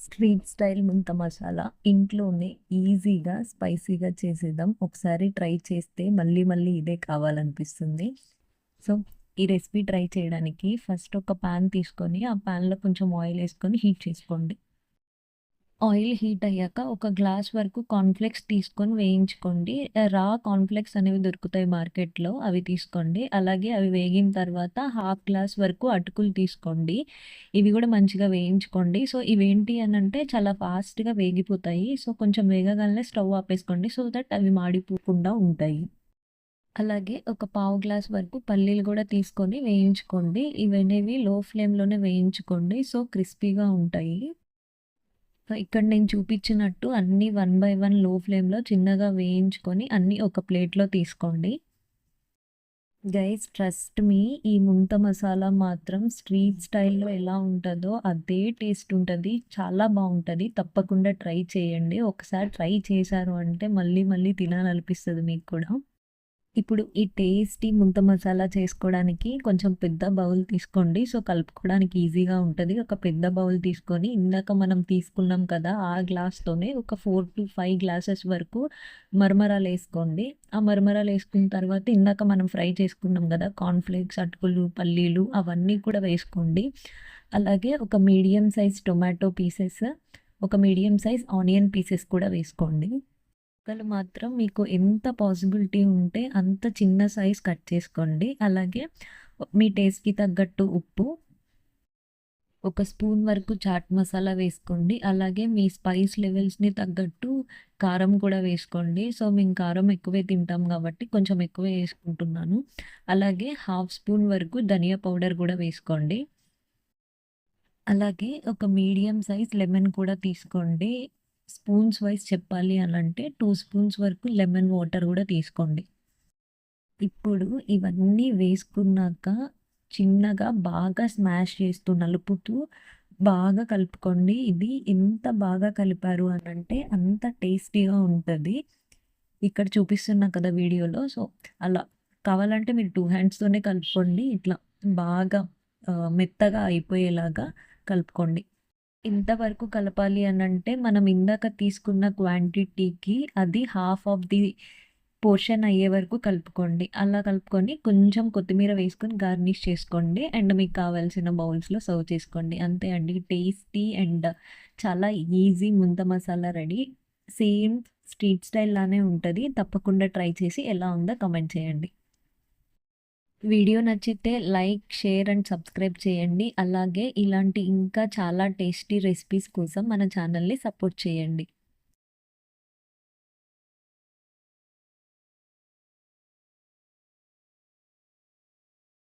Street style ముంత మసాలా ఇంట్లోనే ఈజీగా, స్పైసీగా చేసేద్దాం. ఒకసారి ట్రై చేస్తే మళ్ళీ మళ్ళీ ఇదే కావాలనిపిస్తుంది. సో, ఈ రెసిపీ ట్రై చేయడానికి ఫస్ట్ ఒక పాన్ తీసుకొని, ఆ పాన్‌లో కొంచెం ఆయిల్ ఏసుకొని హీట్ చేసుకోండి. ఆయిల్ హీట్ అయ్యాక ఒక గ్లాస్ వరకు కార్న్‌ఫ్లేక్స్ తీసుకొని వేయించుకోండి. రా కార్న్‌ఫ్లేక్స్ అనేవి దొరుకుతాయి మార్కెట్‌లో. అవి తీసుకోండి. అలాగే అవి వేగిన తర్వాత హాఫ్ గ్లాస్ వరకు అటుకులు తీసుకోండి. ఇవి గూడా మంచిగా వేయించుకోండి. సో, ఇవేంటి అనంటే చాలా ఫాస్ట్‌గా వేగిపోతాయి. సో, కొంచెం వేగగానే స్టవ్ ఆపేసుకోండి. సో దట్ అవి మాడిపోకుండా ఉంటాయి. అలాగే ఒక పావు గ్లాస్ వరకు పల్లీలు గూడా తీసుకొని వేయించుకోండి. ఇవనేవి లో ఫ్లేమ్‌లోనే వేయించుకోండి. సో, క్రిస్పీగా ఉంటాయి. సో, ఇక్కడ నేను చూపించినట్టు అన్నీ వన్ బై వన్ లో ఫ్లేమ్‌లో చిన్నగా వేయించుకొని అన్నీ ఒక ప్లేట్‌లో తీసుకోండి. గైస్ ట్రస్ట్ మీ, ఈ ముంత మసాలా మాత్రం స్ట్రీట్ స్టైల్‌లో ఎలా ఉంటదో అదే టేస్ట్ ఉంటది. చాలా బావుంటది. తప్పకుండా ట్రై చేయండి. ఒకసారి ట్రై చేశారు అంటే మళ్ళీ మళ్ళీ తినాలనిపిస్తది మీకు కూడా. ఇప్పుడు ఈ టేస్టీ ముంత మసాలా చేసుకోవడానికి కొంచెం పెద్ద బౌల్ తీసుకోండి. సో, కలుపుకోవడానికి ఈజీగా ఉంటది. ఒక పెద్ద బౌల్ తీసుకొని ఇందాక మనం తీసుకున్నాం కదా! ఆ గ్లాస్‌తోనే ఒక 4-5 గ్లాసెస్ వరకు మరమరాలేసుకోండి. ఆ మరమరాలేసుకున్న తర్వాత ఇందాక మనం ఫ్రై చేసుకున్నాం గదా! కార్న్‌ఫ్లేక్స్, అటుకులు, పల్లీలు అవన్నీ కూడా వేసుకోండి. అలాగే ఒక మీడియం సైజ్ టొమాటో పీసెస్, ఒక మీడియం సైజ్ ఆనియన్ పీసెస్ కూడా వేసుకోండి. ముక్కలు మాత్రం మీకు ఎంత పాసిబిలిటీ ఉంటే అంత చిన్న సైజ్ కట్ చేసుకోండి. అలాగే మీ టేస్ట్‌కి తగ్గట్టు ఉప్పు, ఒక స్పూన్ వరకు చాట్ మసాలా వేసుకోండి. అలాగే మీ స్పైస్ లెవెల్స్‌ని తగ్గట్టు కారం కూడా వేసుకోండి. సో, మేము కారం ఎక్కువే తింటాం కాబట్టి కొంచెం ఎక్కువే ఏసుకుంటున్నాను. అలాగే హాఫ్ స్పూన్ వరకు ధనియా పౌడర్ గూడా వేసుకోండి. అలాగే ఒక మీడియం సైజ్ లెమన్ కూడా తీసుకోండి. స్పూన్స్ వైస్ చెప్పాలి అనంటే 2 స్పూన్స్ వరకు లెమన్ వాటర్ గూడా తీసుకోండి. ఇప్పుడు ఇవన్నీ వేసుకున్నాక చిన్నగా బాగా స్మాష్ చేస్తూ నలుపుతూ బాగా కలుపుకోండి. ఇది ఎంత బాగా కలిపారు అనంటే అంత టేస్టీగా ఉంటది. ఇక్కడ చూపిస్తున్నా కదా వీడియోలో. సో, అలా కావాలంటే మీరు 2 హ్యాండ్స్‌తోనే కలుపుకోండి. ఇట్లా బాగా మెత్తగా అయిపోయేలాగా కలుపుకోండి. ఎంతవరకు కలపాలి అనంటే, మనం ఇందాక తీసుకున్న క్వాంటిటీకి అది హాఫ్ ఆఫ్ ది పోర్షన్ అయ్యే వరకు కలుపుకోండి. అలా కలుపుకొని కొంచెం కొత్తిమీర వేసుకొని గార్నిష్ చేసుకోండి. అండ్ మీకు కావాల్సిన బౌల్స్‌లో సర్వ్ చేసుకోండి. అంతే అండి. టేస్టీ అండ్ చాలా ఈజీ ముంత masala ready. Same street style లానే ఉంటది. తప్పకుండా ట్రై చేసి ఎలా ఉందో కామెంట్ చేయండి. వీడియో నచ్చితే లైక్, షేర్ అండ్ సబ్స్క్రైబ్ చేయండి. అలాగే ఇలాంటి ఇంకా చాలా టేస్టీ రెసిపీస్ కోసం మన ఛానల్‌ని సపోర్ట్ చేయండి.